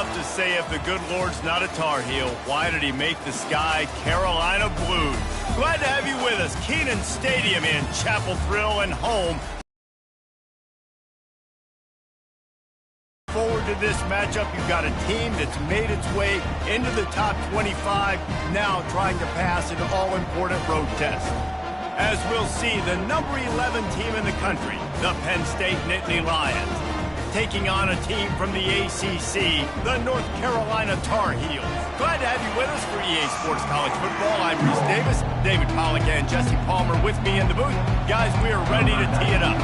Tough to say if the good Lord's not a Tar Heel. Why did he make the sky Carolina blue? Glad to have you with us. Kenan Stadium in Chapel Thrill and home. Forward to this matchup, you've got a team that's made its way into the top 25, now trying to pass an all-important road test. As we'll see, the number 11 team in the country, the Penn State Nittany Lions, taking on a team from the ACC, the North Carolina Tar Heels. Glad to have you with us for EA Sports College Football. I'm Reese Davis, David Pollack and Jesse Palmer with me in the booth. Guys, we are ready to tee it up.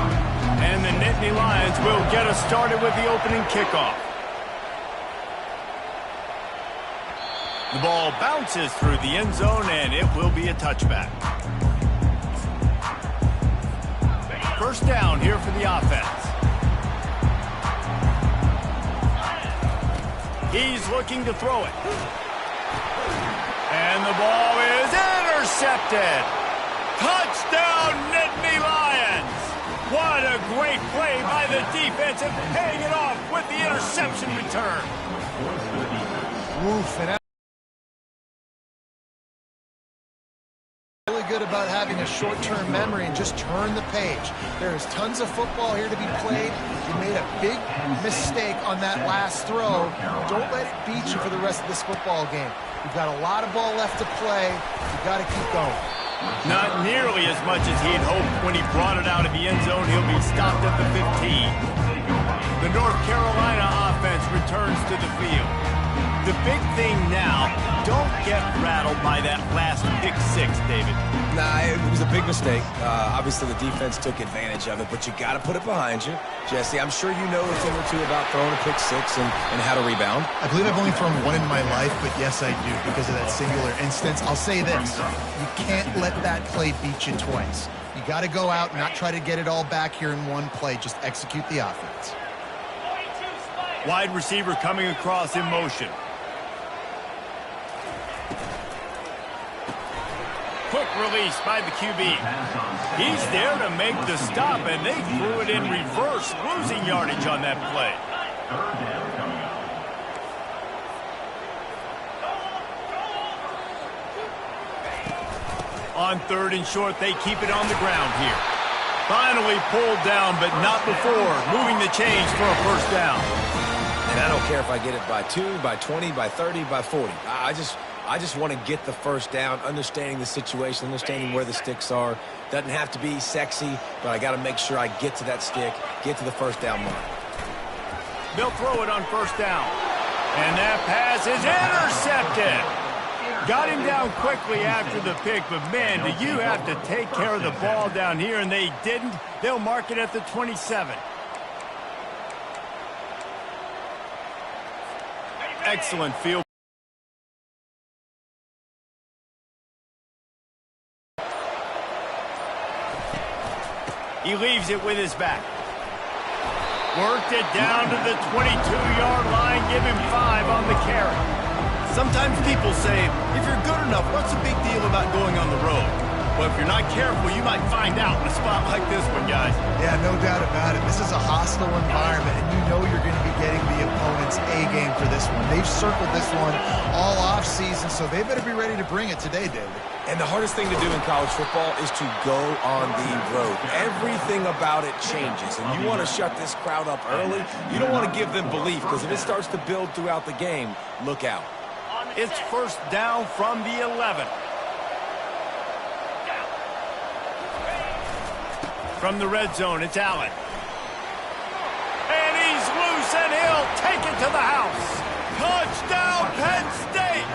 And the Nittany Lions will get us started with the opening kickoff. The ball bounces through the end zone, and it will be a touchback. First down here for the offense. He's looking to throw it. And the ball is intercepted. Touchdown, Nittany Lions. What a great play by the defense and paying it off with the interception return. Oof, and really good about having a short-term memory and just turn the page. There is tons of football here to be played. You made a big mistake on that last throw. Don't let it beat you for the rest of this football game. You've got a lot of ball left to play. You've got to keep going. Not nearly as much as he'd hoped when he brought it out of the end zone. He'll be stopped at the 15. The North Carolina offense returns to the field. The big thing now, don't get rattled by that last pick six, David. Nah, it was a big mistake. Obviously, the defense took advantage of it, but you got to put it behind you. Jesse, I'm sure you know a thing or two about throwing a pick six and how to rebound. I believe I've only thrown one in my life, but yes, I do, because of that singular instance. I'll say this. You can't let that play beat you twice. You got to go out and not try to get it all back here in one play. Just execute the offense. Wide receiver coming across in motion. Quick release by the QB. He's there to make the stop, and they threw it in reverse, losing yardage on that play. On third and short, they keep it on the ground here. Finally pulled down, but not before. Moving the chains for a first down. And I don't care if I get it by 2, by 20, by 30, by 40. I just want to get the first down, understanding the situation, understanding where the sticks are. Doesn't have to be sexy, but I got to make sure I get to that stick, get to the first down mark. They'll throw it on first down. And that pass is intercepted. Got him down quickly after the pick, but man, do you have to take care of the ball down here, and they didn't. They'll mark it at the 27. Excellent field. He leaves it with his back. Worked it down to the 22-yard line. Give him 5 on the carry. Sometimes people say, if you're good enough, what's the big deal about going on the road? Well, if you're not careful, you might find out in a spot like this one, guys. Yeah, no doubt about it. This is a hostile environment, and you know you're going to be getting the opponent's A-game for this one. They've circled this one all off-season, so they better be ready to bring it today, David. And the hardest thing to do in college football is to go on the road. Everything about it changes, and you want to shut this crowd up early. You don't want to give them belief, because if it starts to build throughout the game, look out. It's first down from the 11. From the red zone, it's Allen. And he's loose, and he'll take it to the house. Touchdown, Penn State!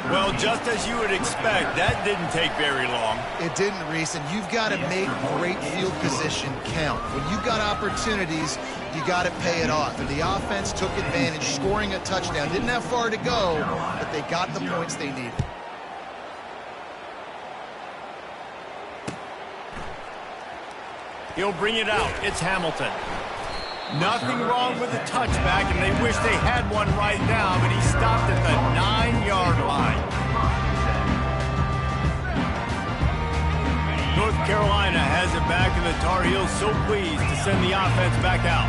Well, just as you would expect, that didn't take very long. It didn't, Reese, and you've got to make great field position count. When you've got opportunities, you got to pay it off. And the offense took advantage, scoring a touchdown. Didn't have far to go, but they got the points they needed. He'll bring it out. It's Hamilton. Nothing wrong with the touchback, and they wish they had one right now, but he stopped at the 9-yard line. North Carolina has it back, and the Tar Heels so pleased to send the offense back out.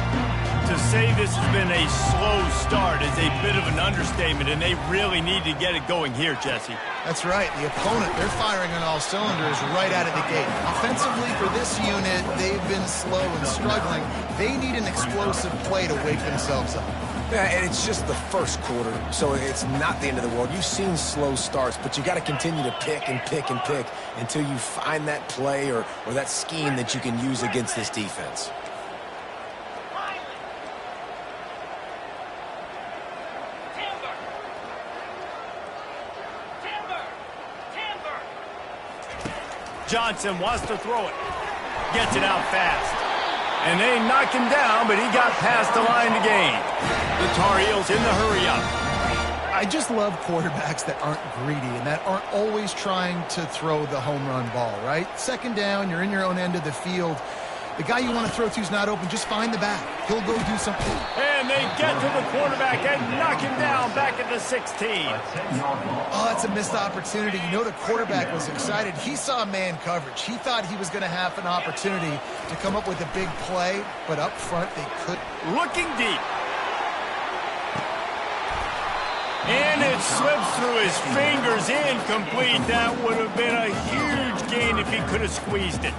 To say this has been a slow start is a bit of an understatement, and they really need to get it going here, Jesse. That's right. The opponent, they're firing on all cylinders right out of the gate. Offensively, for this unit, they've been slow and struggling. They need an explosive play to wake themselves up. Yeah, and it's just the first quarter, so it's not the end of the world. You've seen slow starts, but you got to continue to pick and pick and pick until you find that play or that scheme that you can use against this defense. Johnson wants to throw it. Gets it out fast. And they knock him down, but he got past the line to gain. The Tar Heels in the hurry-up. I just love quarterbacks that aren't greedy and that aren't always trying to throw the home run ball, right? Second down, you're in your own end of the field. The guy you want to throw to is not open. Just find the back. He'll go do something. And they get to the quarterback and knock him down back at the 16. Oh, that's a missed opportunity. You know the quarterback was excited. He saw man coverage. He thought he was going to have an opportunity to come up with a big play, but up front they couldn't. Looking deep. And it slips through his fingers, incomplete. That would have been a huge gain if he could have squeezed it.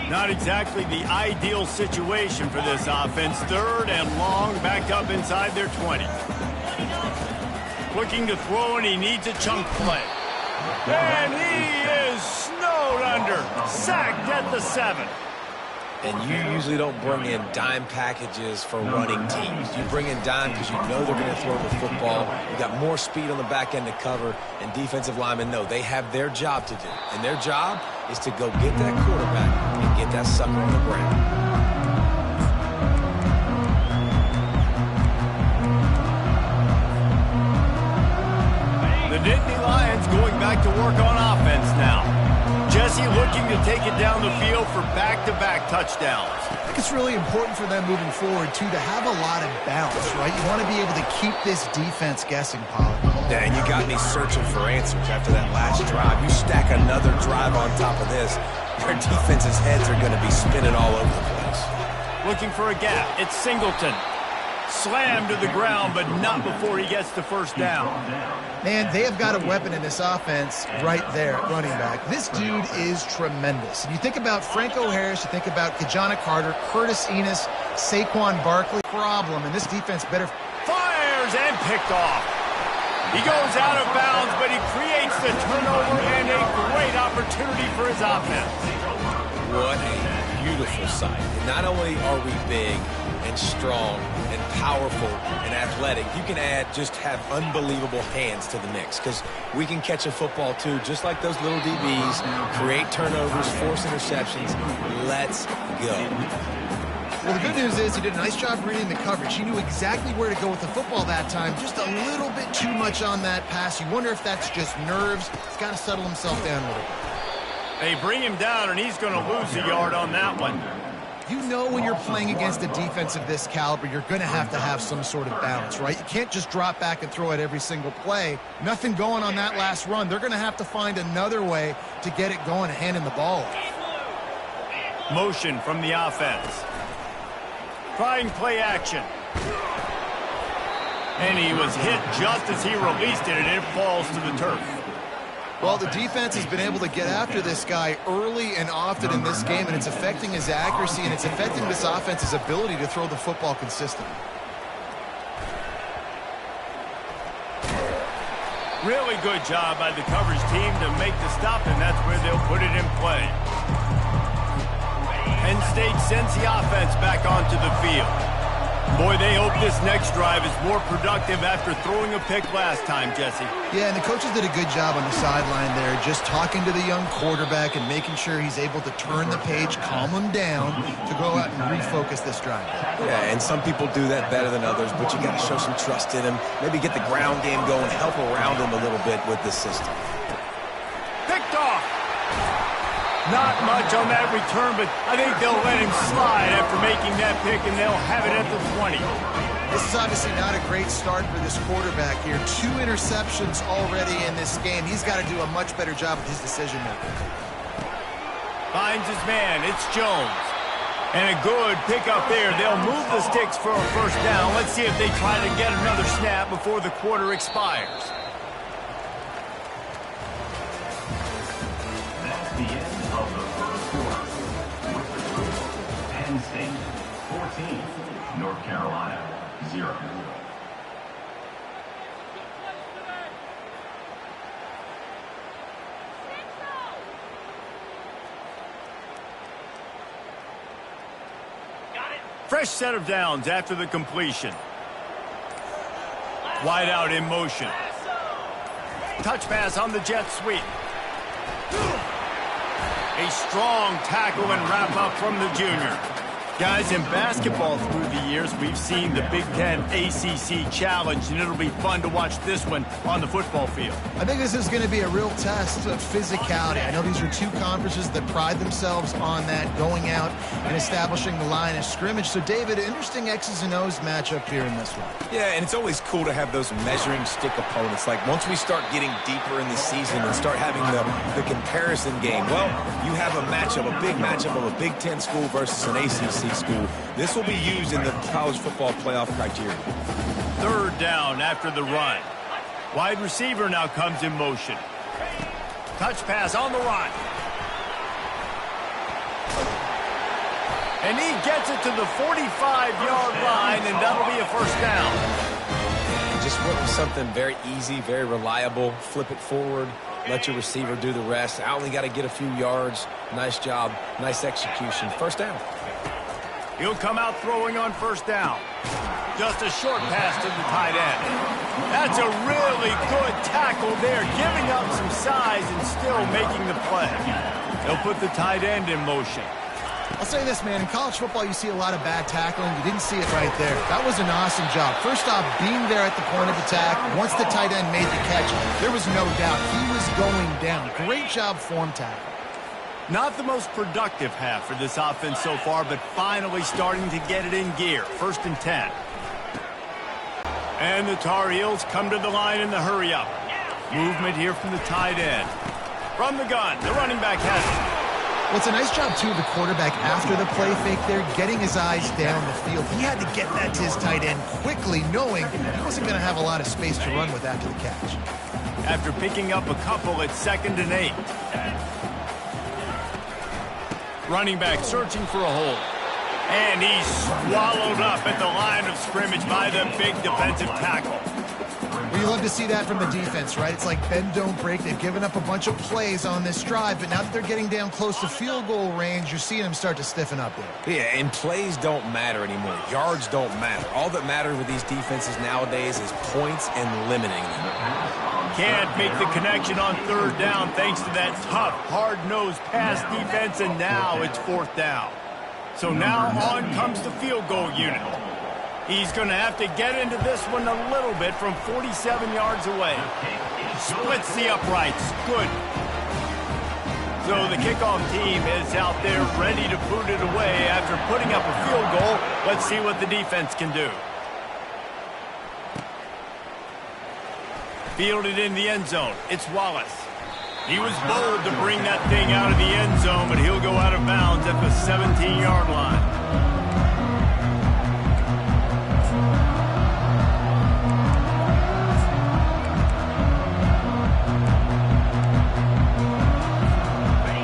Not exactly the ideal situation for this offense. Third and long, backed up inside their 20. Looking to throw, and he needs a chunk play. And he is snowed under. Sacked at the 7. And you usually don't bring in dime packages for running teams. You bring in dime because you know they're going to throw the football. You got more speed on the back end to cover, and defensive linemen know they have their job to do. And their job is to go get that quarterback and get that sucker on the ground. The Nittany Lions going back to work on offense now. Jesse looking to take it down the field for back-to-back touchdowns. I think it's really important for them moving forward, too, to have a lot of balance, right? You want to be able to keep this defense guessing, Pollard. Yeah, and you got me searching for answers after that last drive. You stack another drive on top of this, your defense's heads are going to be spinning all over the place. Looking for a gap. It's Singleton. Slammed to the ground, but not before he gets the first down. Man, they have got a weapon in this offense right there at running back. This dude is tremendous. And you think about Franco Harris, you think about Kajana Carter, Curtis Enis, Saquon Barkley. Problem, and this defense better. Fires and picked off. He goes out of bounds, but he creates the turnover and a great opportunity for his offense. What a beautiful sight. And not only are we big and strong and powerful and athletic, you can just have unbelievable hands to the mix, because we can catch a football too, just like those little DBs, create turnovers, force interceptions. Let's go. Well, the good news is he did a nice job reading the coverage. He knew exactly where to go with the football that time. Just a little bit too much on that pass. You wonder if that's just nerves. He's got to settle himself down a little bit. They bring him down, and he's going to lose a yard on that one. You know when you're playing against a defense of this caliber, you're going to have some sort of balance, right? You can't just drop back and throw it every single play. Nothing going on that last run. They're going to have to find another way to get it going and handing the ball off. Motion from the offense. Trying play action. And he was hit just as he released it, and it falls to the turf. Well, the defense has been able to get after this guy early and often in this game, and it's affecting his accuracy, and it's affecting this offense's ability to throw the football consistently. Really good job by the coverage team to make the stop, and that's where they'll put it in play. Penn State sends the offense back onto the field. Boy, they hope this next drive is more productive after throwing a pick last time, Jesse. Yeah, and the coaches did a good job on the sideline there, just talking to the young quarterback and making sure he's able to turn the page, calm him down to go out and refocus this drive. Yeah, and some people do that better than others, but you got to show some trust in him. Maybe get the ground game going, help around him a little bit with the system. Picked off. Not much on that return, but I think they'll let him slide after making that pick, and they'll have it at the 20. This is obviously not a great start for this quarterback here. 2 interceptions already in this game. He's got to do a much better job with his decision-making. Finds his man. It's Jones. And a good pickup there. They'll move the sticks for a first down. Let's see if they try to get another snap before the quarter expires. That's the end of the first quarter. With the total, Penn State 14, North Carolina 0. Fresh set of downs after the completion. Wide out in motion. Touch pass on the jet sweep. A strong tackle and wrap up from the junior. Guys, in basketball through the years, we've seen the Big Ten ACC Challenge, and it'll be fun to watch this one on the football field. I think this is going to be a real test of physicality. I know these are two conferences that pride themselves on that, going out and establishing the line of scrimmage. So, David, interesting X's and O's matchup here in this one. Yeah, and it's always cool to have those measuring stick opponents. Like, once we start getting deeper in the season and start having the comparison game, well, you have a matchup, a big matchup of a Big Ten school versus an ACC school. This will be used in the college football playoff criteria. Third down after the run. Wide receiver now comes in motion. Touch pass on the run. And he gets it to the 45-yard line, and that'll be a first down. Just went with something very easy, very reliable. Flip it forward, let your receiver do the rest. I only got to get a few yards. Nice job, nice execution. First down. He'll come out throwing on first down. Just a short pass to the tight end. That's a really good tackle there, giving up some size and still making the play. He'll put the tight end in motion. I'll say this, man. In college football, you see a lot of bad tackling. You didn't see it right there. That was an awesome job. First off, being there at the point of attack. Once the tight end made the catch, there was no doubt he was going down. Great job form tackle. Not the most productive half for this offense so far, but finally starting to get it in gear. First and 10. And the Tar Heels come to the line in the hurry-up. Movement here from the tight end. From the gun, the running back has it. Well, it's a nice job, too, of the quarterback after the play fake there, getting his eyes down the field. He had to get that to his tight end quickly, knowing he wasn't going to have a lot of space to run with after the catch. After picking up a couple, it's 2nd and 8. Running back searching for a hole. And he's swallowed up at the line of scrimmage by the big defensive tackle. Well, you love to see that from the defense, right? It's like bend, don't break. They've given up a bunch of plays on this drive, but now that they're getting down close to field goal range, you're seeing them start to stiffen up there. Yeah, and plays don't matter anymore. Yards don't matter. All that matters with these defenses nowadays is points and limiting them. Can't make the connection on third down thanks to that tough, hard-nosed pass defense, and now it's 4th down. So now on comes the field goal unit. He's going to have to get into this one a little bit from 47 yards away. Splits the uprights. Good. So the kickoff team is out there ready to boot it away after putting up a field goal. Let's see what the defense can do. Fielded in the end zone. It's Wallace. He was bold to bring that thing out of the end zone, but he'll go out of bounds at the 17-yard line.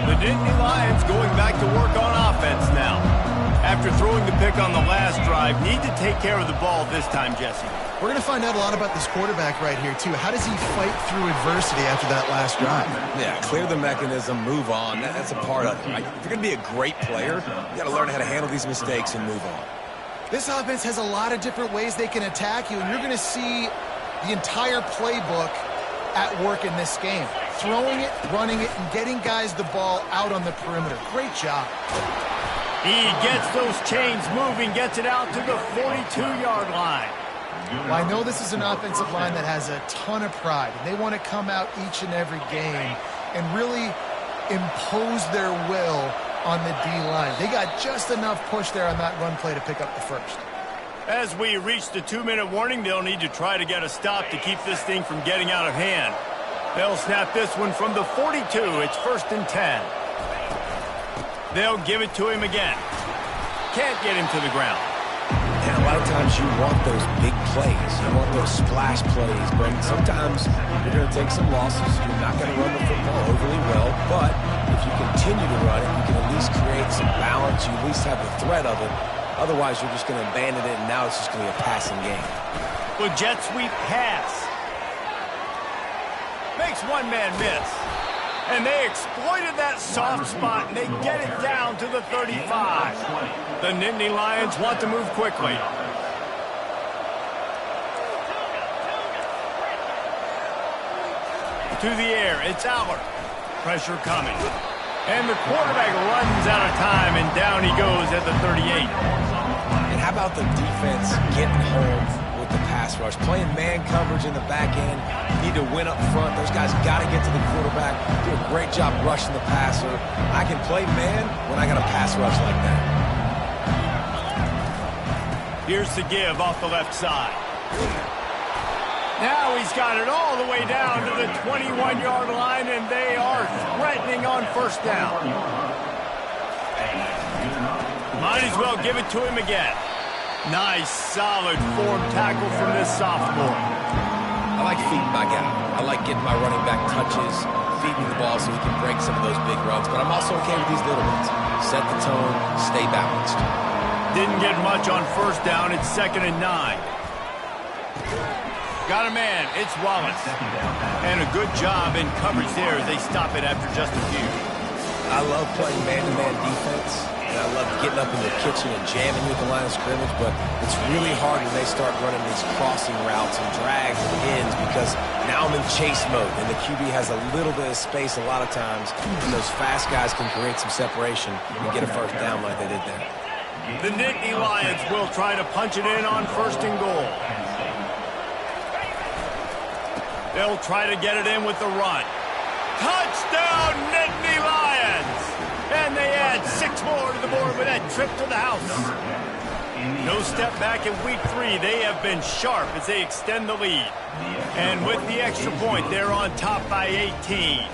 The Nittany Lions going back to work on offense now. After throwing the pick on the last drive, need to take care of the ball this time, Jesse. We're going to find out a lot about this quarterback right here, too. How does he fight through adversity after that last drive? Yeah, clear the mechanism, move on. That's a part of it, right? If you're going to be a great player, you got to learn how to handle these mistakes and move on. This offense has a lot of different ways they can attack you, and you're going to see the entire playbook at work in this game. Throwing it, running it, and getting guys the ball out on the perimeter. Great job. He gets those chains moving, gets it out to the 42-yard line. Well, I know this is an offensive line that has a ton of pride, and they want to come out each and every game and really impose their will on the D-line. They got just enough push there on that run play to pick up the first. As we reach the 2-minute warning, they'll need to try to get a stop to keep this thing from getting out of hand. They'll snap this one from the 42. It's 1st and 10. They'll give it to him again. can't get him to the ground. And a lot of times you want those big plays. You want those splash plays. But sometimes you're going to take some losses. You're not going to run the football overly well. But if you continue to run it, you can at least create some balance. You at least have the threat of it. Otherwise, you're just going to abandon it, and now it's just going to be a passing game. Well, jet sweep pass. Makes one man miss. And they exploited that soft spot, and they get it down to the 35. The Nittany Lions want to move quickly. To the air, it's Aller. Pressure coming. And the quarterback runs out of time, and down he goes at the 38. And how about the defense getting home with the pass rush? Playing man coverage in the back end. Need to win up front. Those guys got to get to the quarterback. Do a great job rushing the passer. I can play man when I got a pass rush like that. Here's the give off the left side. Now he's got it all the way down to the 21-yard line, and they are threatening on first down. Might as well give it to him again. Nice, solid form tackle from this sophomore. I like feeding my guy. I like getting my running back touches, feeding the ball so he can break some of those big runs. But I'm also okay with these little ones. Set the tone, stay balanced. Didn't get much on first down. It's 2nd and 9. Got a man. It's Wallace. And a good job in coverage there as they stop it after just a few. I love playing man-to-man defense, and I love getting up in the kitchen and jamming with the line of scrimmage, but it's really hard when they start running these crossing routes and drags and ends because now I'm in chase mode, and the QB has a little bit of space a lot of times, and those fast guys can create some separation and get a first down like they did there. The Nittany Lions will try to punch it in on 1st and goal. They'll try to get it in with the run. Touchdown, Nittany Lions! And they add 6 more to the board with that trip to the house. No step back in week 3. They have been sharp as they extend the lead. And with the extra point, they're on top by 18.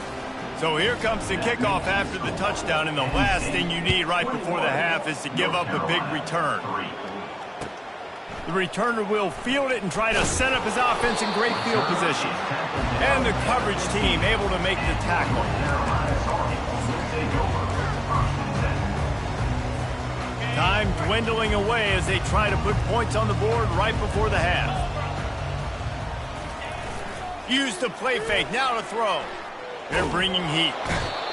So here comes the kickoff after the touchdown, and the last thing you need right before the half is to give up a big return. The returner will field it and try to set up his offense in great field position. And the coverage team able to make the tackle. Time dwindling away as they try to put points on the board right before the half. Use the play fake, now to throw. They're bringing heat.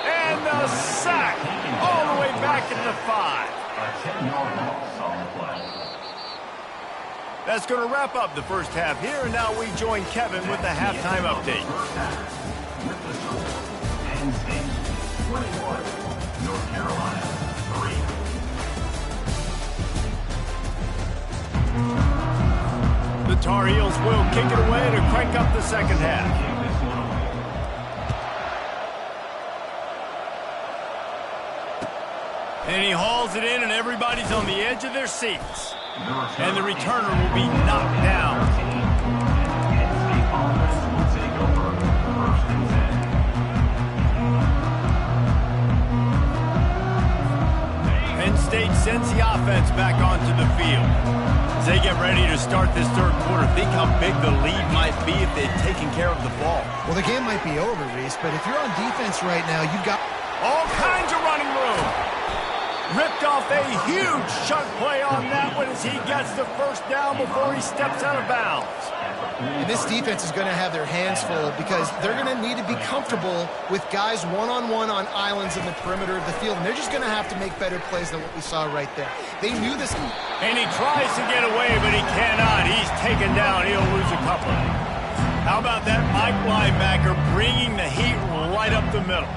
And the sack all the way back into the 5. A 10-yard loss on the play. That's going to wrap up the first half here, and now we join Kevin with the halftime update. With the score, Penn State 21, North Carolina 3. The Tar Heels will kick it away to crank up the second half. And he hauls it in, and everybody's on the edge of their seats. And the returner will be knocked down. Penn State sends the offense back onto the field. As they get ready to start this third quarter, think how big the lead might be if they'd taken care of the ball. Well, the game might be over, Reese, but if you're on defense right now, you've got all kinds of running room. Ripped off a huge chunk play on that one as he gets the first down before he steps out of bounds. And this defense is going to have their hands full because they're going to need to be comfortable with guys one-on-one on islands in the perimeter of the field. And they're just going to have to make better plays than what we saw right there. They knew this. And he tries to get away, but he cannot. He's taken down. He'll lose a couple. How about that Mike linebacker bringing the heat right up the middle?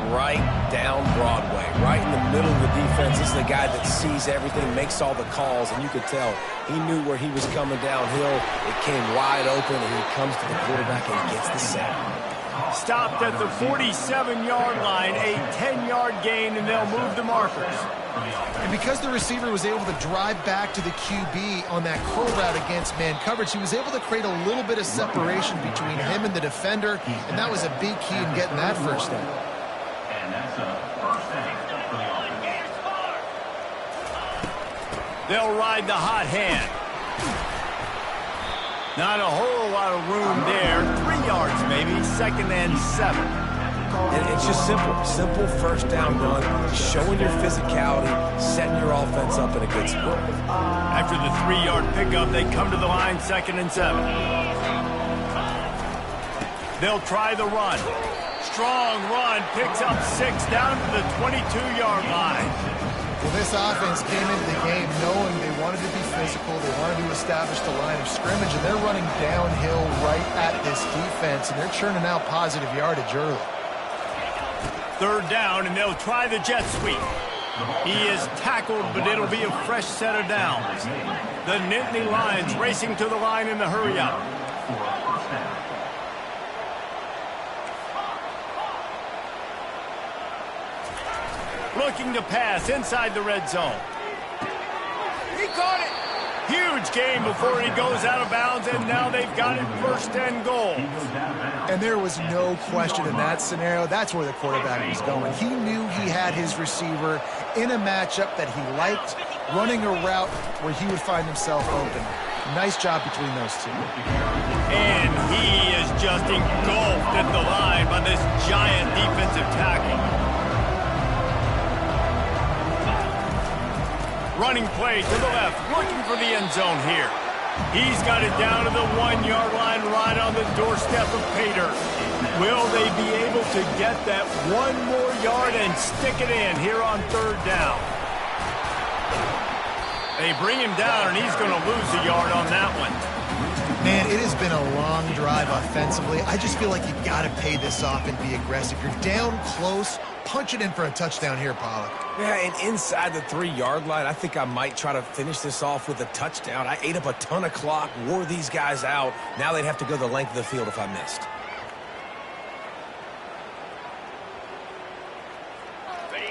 Right down Broadway, right in the middle of the defense. This is the guy that sees everything, makes all the calls, and you could tell he knew where he was coming downhill. It came wide open, and he comes to the quarterback and he gets the sack. Stopped at the 47-yard line, a 10-yard gain, and they'll move the markers. And because the receiver was able to drive back to the QB on that curl route against man coverage, he was able to create a little bit of separation between him and the defender, and that was a big key in getting that first down. And that's a first down for the offense. They'll ride the hot hand. Not a whole lot of room there. 3 yards maybe, 2nd and 7. And it's just simple first down run, showing your physicality, setting your offense up in a good spot. After the 3-yard pickup, they come to the line, 2nd and 7. They'll try the run. Strong run, picks up 6 down to the 22-yard line. Well, this offense came into the game knowing they wanted to be physical, they wanted to establish the line of scrimmage, and they're running downhill right at this defense, and they're churning out positive yardage early. 3rd down, and they'll try the jet sweep. He is tackled, but it'll be a fresh set of downs. The Nittany Lions racing to the line in the hurry-up. Looking to pass inside the red zone. He caught it. Huge gain before he goes out of bounds, and now they've got it 1st and goal. And there was no question in that scenario. That's where the quarterback was going. He knew he had his receiver in a matchup that he liked, running a route where he would find himself open. Nice job between those two. And he is just engulfed at the line by this giant defensive tackle. Running play to the left, looking for the end zone here. He's got it down to the 1-yard line, right on the doorstep of pay dirt. Will they be able to get that 1 more yard and stick it in here on 3rd down? They bring him down, and he's going to lose a yard on that one. Man, it has been a long drive offensively. I just feel like you've got to pay this off and be aggressive. You're down close. Punch it in for a touchdown here, Pollack. Yeah, and inside the 3-yard line, I think I might try to finish this off with a touchdown. I ate up a ton of clock, wore these guys out. Now they'd have to go the length of the field if I missed.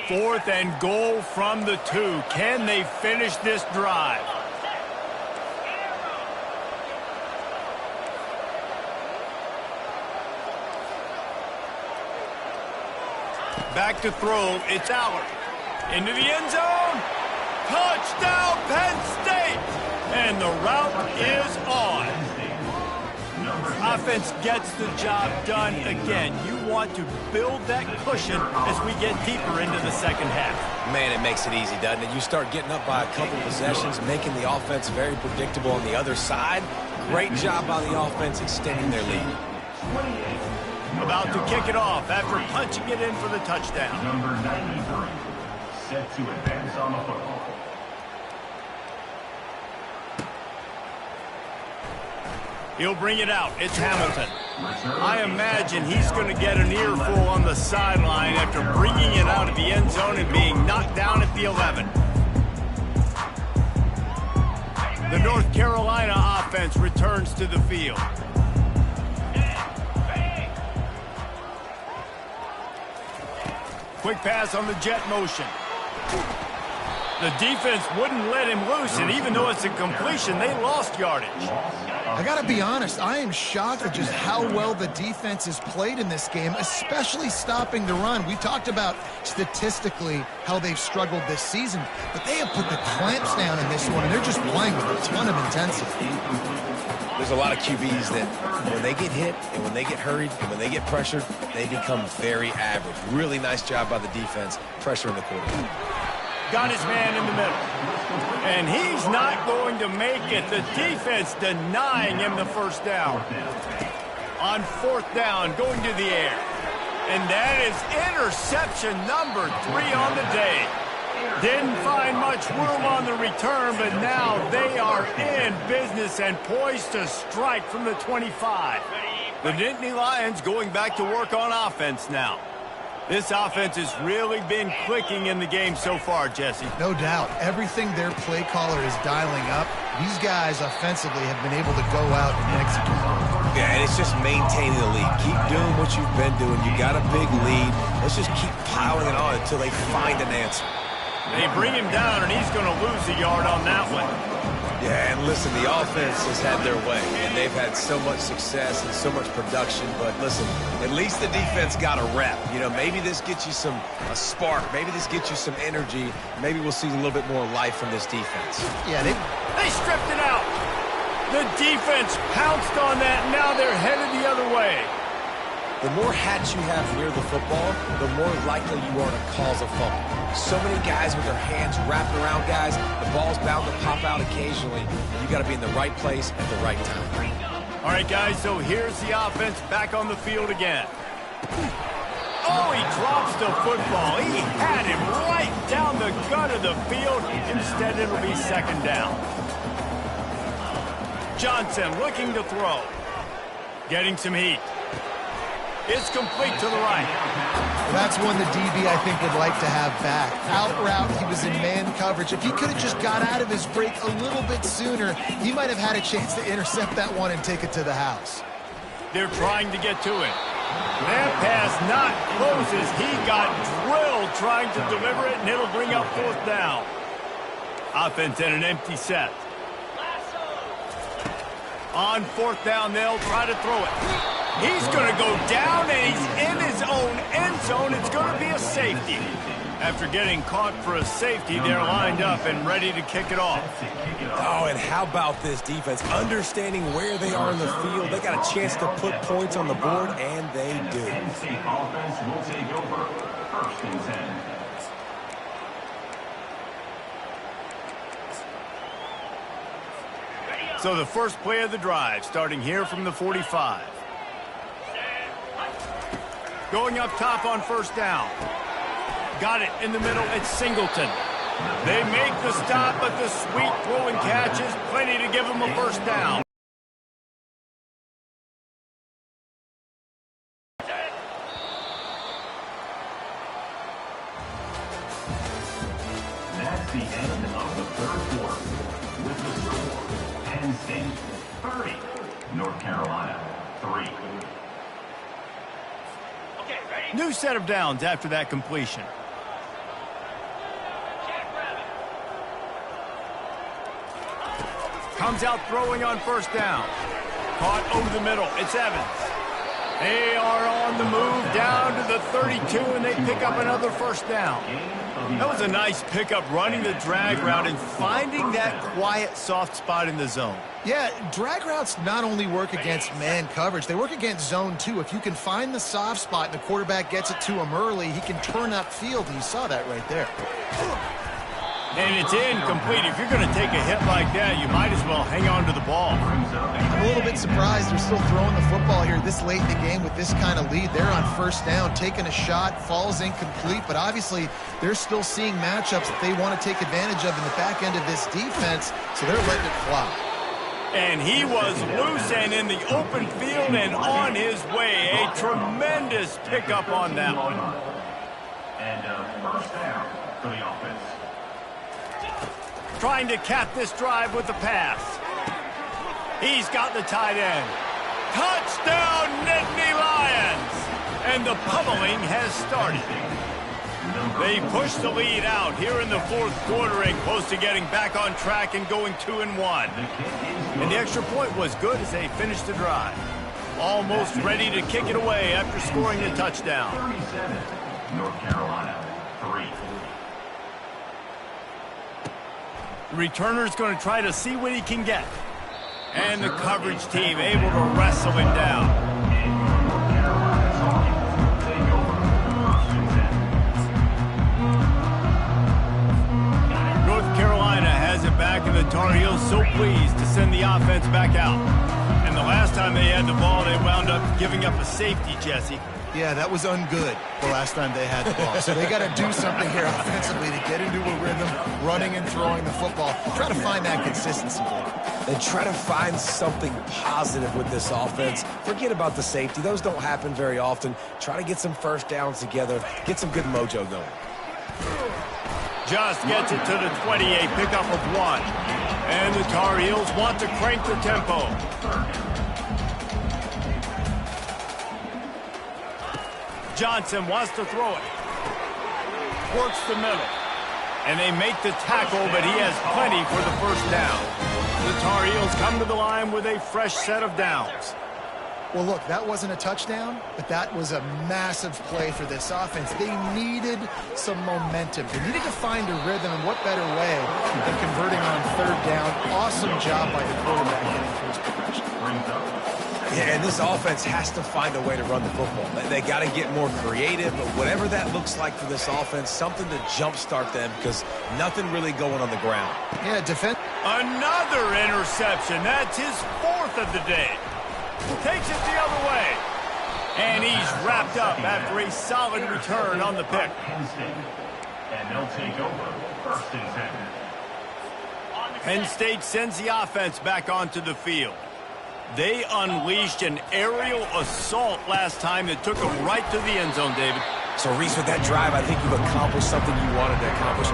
Fourth and goal from the 2. Can they finish this drive? Back to throw, it's Allard. Into the end zone. Touchdown, Penn State! And the route is on. Offense gets the job done again. You want to build that cushion as we get deeper into the 2nd half. Man, it makes it easy, doesn't it? You start getting up by a couple possessions, making the offense very predictable on the other side. Great job by the offense extending their lead. About to kick it off after punching it in for the touchdown. Number 93, set to advance on the football. He'll bring it out. It's Hamilton. I imagine he's going to get an earful on the sideline after bringing it out of the end zone and being knocked down at the 11. The North Carolina offense returns to the field. Quick pass on the jet motion. The defense wouldn't let him loose, and even though it's a completion, they lost yardage. I got to be honest, I am shocked at just how well the defense has played in this game, especially stopping the run. We talked about statistically how they've struggled this season, but they have put the clamps down in this one, and they're just playing with a ton of intensity. There's a lot of QBs that when they get hit and when they get hurried and when they get pressured, they become very average. Really nice job by the defense, pressuring the quarterback. Got his man in the middle. And he's not going to make it. The defense denying him the 1st down. On 4th down, going to the air. And that is interception number 3 on the day. Didn't find much room on the return, but now they are in business and poised to strike from the 25. The Nittany Lions going back to work on offense now. This offense has really been clicking in the game so far, Jesse. No doubt. Everything their play caller is dialing up, these guys offensively have been able to go out and execute. Yeah, and it's just maintaining the lead. Keep doing what you've been doing. You got a big lead. Let's just keep piling it on until they find an answer. They bring him down, and he's going to lose a yard on that one. Yeah, and listen, the offense has had their way, and they've had so much success and so much production. But listen, at least the defense got a rep. You know, maybe this gets you a spark. Maybe this gets you some energy. Maybe we'll see a little bit more life from this defense. Yeah, They stripped it out. The defense pounced on that. Now they're headed the other way. The more hats you have near the football, the more likely you are to cause a fumble. So many guys with their hands wrapping around guys, the ball's bound to pop out occasionally. You got to be in the right place at the right time. All right, guys, so here's the offense back on the field again. Oh, he drops the football. He had him right down the gut of the field. Instead, it'll be second down. Johnson looking to throw. Getting some heat. It's complete to the right. That's one the DB, I think, would like to have back. Out route, he was in man coverage. If he could have just got out of his break a little bit sooner, he might have had a chance to intercept that one and take it to the house. They're trying to get to it. That pass not closes. He got drilled trying to deliver it, and it'll bring up fourth down. Offense in an empty set. On fourth down, they'll try to throw it. He's going to go down, and he's in his own end zone. It's going to be a safety. After getting caught for a safety, they're lined up and ready to kick it off. Oh, and how about this defense? Understanding where they are in the field. They got a chance to put points on the board, and they do. Penn State offense will take over. First and 10. So the first play of the drive, starting here from the 45. Going up top on first down. Got it in the middle. It's Singleton. They make the stop, but the sweet throw and catch is plenty to give them a first down. That's the end of the third quarter. With the score, Penn State 30, North Carolina 3. New set of downs after that completion. Comes out throwing on first down. Caught over the middle. It's Evans. They are on the move down to the 32, and they pick up another first down. That was a nice pickup, running the drag route and finding that quiet, soft spot in the zone. Yeah, drag routes not only work against man coverage, they work against zone too. If you can find the soft spot and the quarterback gets it to him early, he can turn upfield, and you saw that right there. And it's incomplete. If you're going to take a hit like that, you might as well hang on to the ball. I'm a little bit surprised they're still throwing the football here this late in the game with this kind of lead. They're on first down, taking a shot, falls incomplete, but obviously they're still seeing matchups that they want to take advantage of in the back end of this defense, so they're letting it fly. And he was loose and in the open field and on his way. A tremendous pickup on that one. And first down for the offense. Trying to cap this drive with the pass. He's got the tight end. Touchdown, Nittany Lions! And the pummeling has started. They push the lead out here in the fourth quarter and close to getting back on track and going 2-1. And the extra point was good as they finished the drive. Almost ready to kick it away after scoring the touchdown. 37, North Carolina 3. The returner's going to try to see what he can get. And the coverage team able to wrestle him down. North Carolina has it back, and the Tar Heels so pleased to send the offense back out. And the last time they had the ball, they wound up giving up a safety, Jesse. Yeah, that was ungood the last time they had the ball. So they got to do something here offensively to get into a rhythm, running and throwing the football. Try to find that consistency. And try to find something positive with this offense. Forget about the safety. Those don't happen very often. Try to get some first downs together. Get some good mojo going. Just gets it to the 20, a pickup of 1. And the Tar Heels want to crank the tempo. Johnson wants to throw it. Works the middle. And they make the tackle, but he has plenty for the first down. The Tar Heels come to the line with a fresh set of downs. Well, look, that wasn't a touchdown, but that was a massive play for this offense. They needed some momentum. They needed to find a rhythm, and what better way than converting on third down. Awesome job by the quarterback getting through his progression. Yeah, and this offense has to find a way to run the football. They got to get more creative, but whatever that looks like for this offense, something to jumpstart them because nothing really going on the ground. Yeah, defense. Another interception. That's his fourth of the day. Takes it the other way. And he's wrapped up after a solid return on the pick. And they'll take over first and 10. Penn State sends the offense back onto the field. They unleashed an aerial assault last time that took them right to the end zone, David. So, Reese, with that drive, I think you've accomplished something you wanted to accomplish.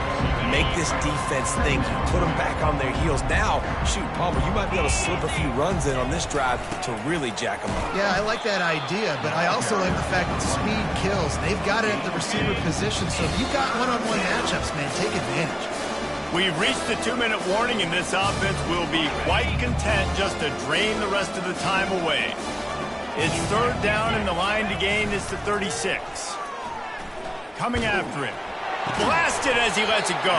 Make this defense think. Put them back on their heels. Now, shoot, Palmer, you might be able to slip a few runs in on this drive to really jack them up. Yeah, I like that idea, but I also like the fact that speed kills. They've got it at the receiver position, so if you've got one-on-one matchups, man, take advantage. We've reached the 2-minute warning, and this offense will be quite content just to drain the rest of the time away. It's third down, and the line to gain is the 36. Coming after it. Blasted as he lets it go.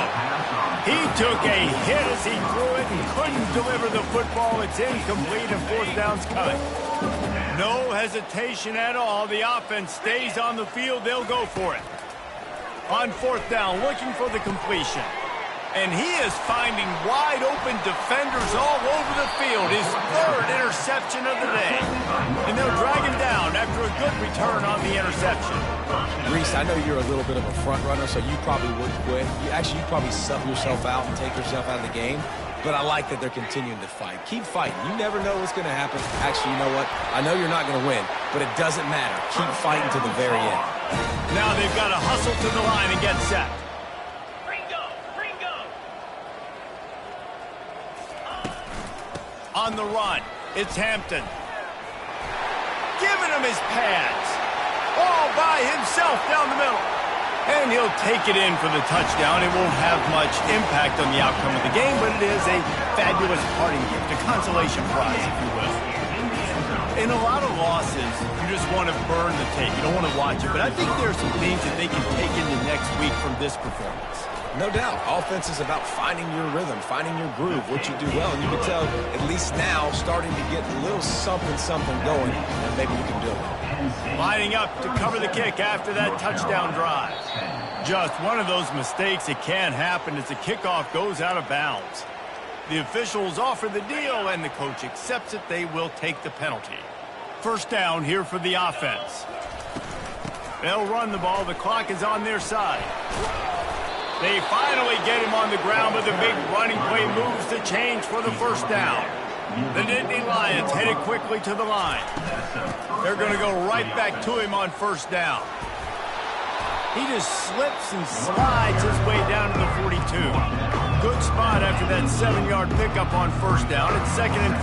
He took a hit as he threw it and couldn't deliver the football. It's incomplete, and fourth down's cut. No hesitation at all. The offense stays on the field. They'll go for it. On fourth down, looking for the completion. And he is finding wide-open defenders all over the field. His third interception of the day. And they'll drag him down after a good return on the interception. Reese, I know you're a little bit of a front runner, so you probably would quit. You'd probably sub yourself out and take yourself out of the game. But I like that they're continuing to fight. Keep fighting. You never know what's going to happen. Actually, you know what? I know you're not going to win, but it doesn't matter. Keep fighting to the very end. Now they've got to hustle to the line and get set. On the run, it's Hampton. Giving him his pads. All by himself down the middle. And he'll take it in for the touchdown. It won't have much impact on the outcome of the game, but it is a fabulous parting gift, a consolation prize, if you will. In a lot of losses, you just want to burn the tape. You don't want to watch it. But I think there are some things that they can take into next week from this performance. No doubt. Offense is about finding your rhythm, finding your groove, what you do well. And you can tell, at least now, starting to get a little something going, and maybe you can do it. Lining up to cover the kick after that touchdown drive. Just one of those mistakes that can happen as the kickoff goes out of bounds. The officials offer the deal, and the coach accepts it. They will take the penalty. First down here for the offense. They'll run the ball. The clock is on their side. They finally get him on the ground, but the big running play moves the change for the first down. The Nittany Lions headed quickly to the line. They're going to go right back to him on first down. He just slips and slides his way down to the 42. Good spot after that 7-yard pickup on first down. It's 2nd and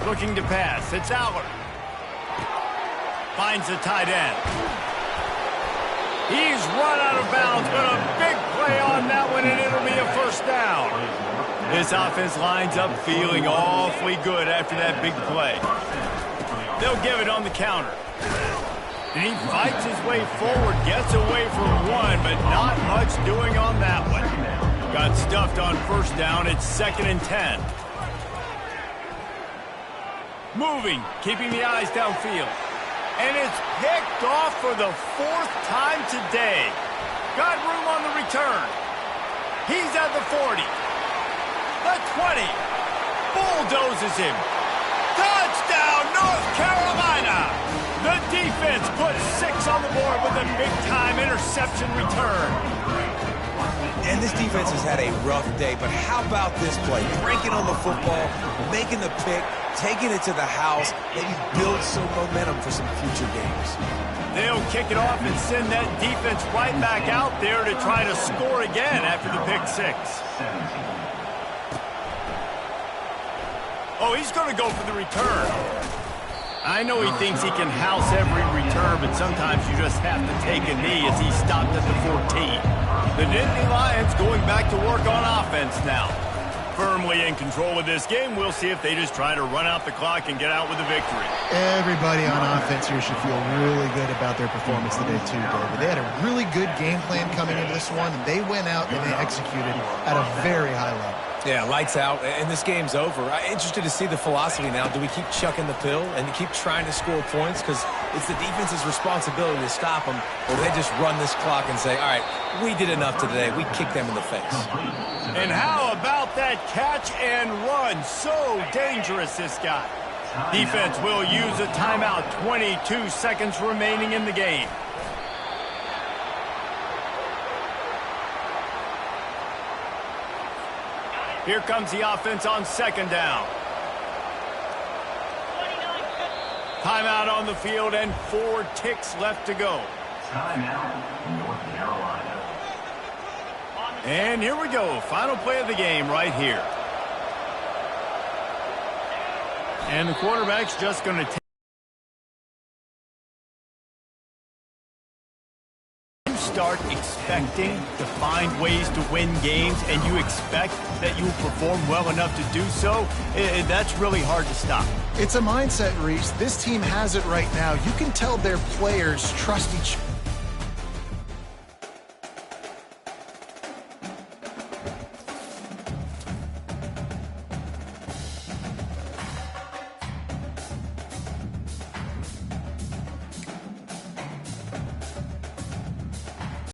3. Looking to pass. It's Allard. Finds the tight end. He's run out of bounds, but a big play on that one, and it'll be a first down. This offense lines up feeling awfully good after that big play. They'll give it on the counter. And he fights his way forward, gets away from one, but not much doing on that one. Got stuffed on first down. It's 2nd and 10. Moving, keeping the eyes downfield. And it's picked off for the 4th time today. Got room on the return. He's at the 40. The 20. Bulldozes him. Touchdown, North Carolina! The defense puts 6 on the board with a big-time interception return. And this defense has had a rough day, but how about this play? Breaking on the football, making the pick, taking it to the house, maybe build some momentum for some future games. They'll kick it off and send that defense right back out there to try to score again after the pick 6. Oh, he's going to go for the return. I know he thinks he can house every return, but sometimes you just have to take a knee as he stopped at the 14. The Nittany Lions going back to work on offense now. Firmly in control of this game, we'll see if they just try to run out the clock and get out with a victory. Everybody on offense here should feel really good about their performance today too, David. They had a really good game plan coming into this one, and they went out and they executed at a very high level. Yeah, lights out, and this game's over. I'm interested to see the philosophy now. Do we keep chucking the pill and keep trying to score points? Because it's the defense's responsibility to stop them, or they just run this clock and say, all right, we did enough today. We kicked them in the face. And how about that catch and run? So dangerous, this guy. Defense will use a timeout. 22 seconds remaining in the game. Here comes the offense on second down. Timeout on the field and 4 ticks left to go. Timeout, North Carolina. And here we go. Final play of the game right here. And the quarterback's just going to take. Start expecting to find ways to win games and you expect that you will perform well enough to do so, that's really hard to stop. It's a mindset, Reese. This team has it right now. You can tell their players trust each